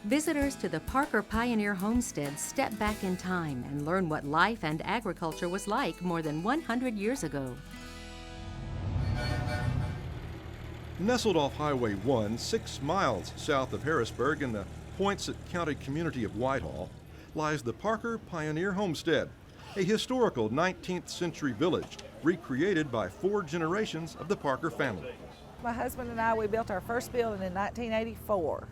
Visitors to the Parker Pioneer Homestead step back in time and learn what life and agriculture was like more than 100 years ago. Nestled off Highway 1, 6 miles south of Harrisburg in the Poinsett County community of Whitehall, lies the Parker Pioneer Homestead, a historical 19th century village recreated by 4 generations of the Parker family. My husband and I, we built our first building in 1984.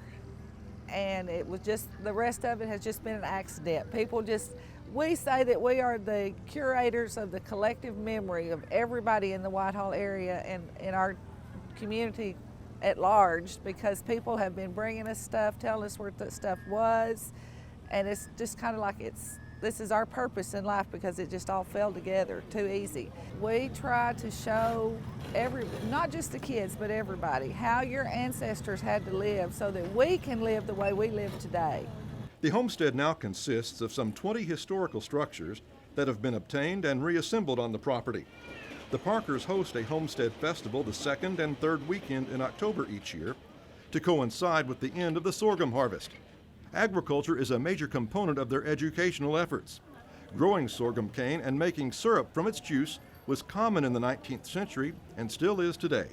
And it was just, the rest of it has just been an accident. We say that we are the curators of the collective memory of everybody in the Whitehall area and in our community at large, because people have been bringing us stuff, telling us where the stuff was, and it's just kind of like this is our purpose in life because it just all fell together too easy. We try to show not just the kids, but everybody, how your ancestors had to live so that we can live the way we live today. The homestead now consists of some 20 historical structures that have been obtained and reassembled on the property. The Parkers host a homestead festival the second and third weekend in October each year to coincide with the end of the sorghum harvest. Agriculture is a major component of their educational efforts. Growing sorghum cane and making syrup from its juice was common in the 19th century and still is today.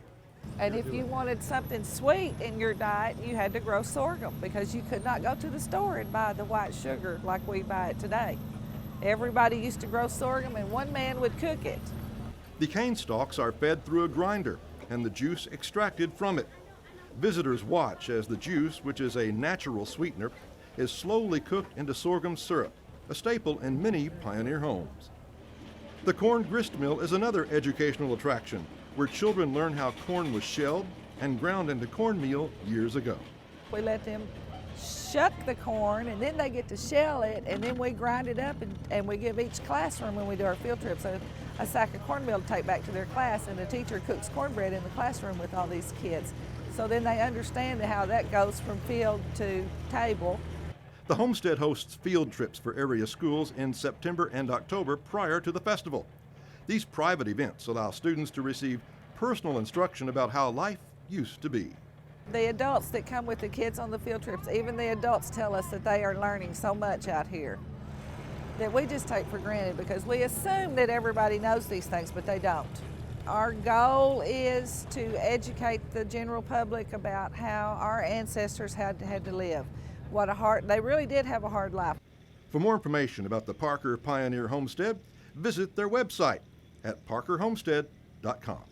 And if you wanted something sweet in your diet, you had to grow sorghum because you could not go to the store and buy the white sugar like we buy it today. Everybody used to grow sorghum and one man would cook it. The cane stalks are fed through a grinder and the juice extracted from it. Visitors watch as the juice, which is a natural sweetener, is slowly cooked into sorghum syrup, a staple in many pioneer homes. The corn grist mill is another educational attraction where children learn how corn was shelled and ground into cornmeal years ago. We let them shuck the corn and then they get to shell it, and then we grind it up and we give each classroom, when we do our field trips, a sack of cornmeal to take back to their class, and the teacher cooks cornbread in the classroom with all these kids. So then they understand how that goes from field to table. The homestead hosts field trips for area schools in September and October prior to the festival. These private events allow students to receive personal instruction about how life used to be. The adults that come with the kids on the field trips, even the adults tell us that they are learning so much out here that we just take for granted because we assume that everybody knows these things, but they don't. Our goal is to educate the general public about how our ancestors had to live. They really did have a hard life. For more information about the Parker Pioneer Homestead, visit their website at parkerhomestead.com.